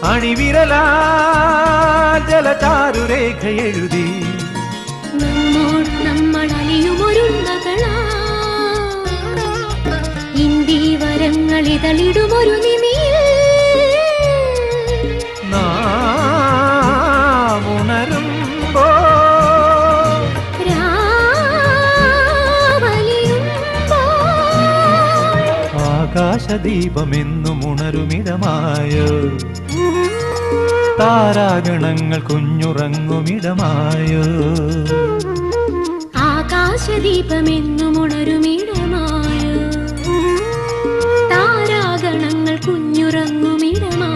അണിവിരലാ ജലചാരുരേഖ എഴുതി നമ്മൾ അലിയുമൊരുണ്ണകളാ ഇന്ദീവരങ്ങളിതളിടുമൊരു നിമിയിൽ നാമുണരുമ്പോ ആകാശദീപമെന്നും ഉണരുമിടമായോ താരാഗണങ്ങൾ കുഞ്ഞുറങ്ങുമിടമായോ ആകാശദീപമെന്നും ഉണരുമിടമായോ താരാഗണങ്ങൾ കുഞ്ഞുറങ്ങുമിടമായോ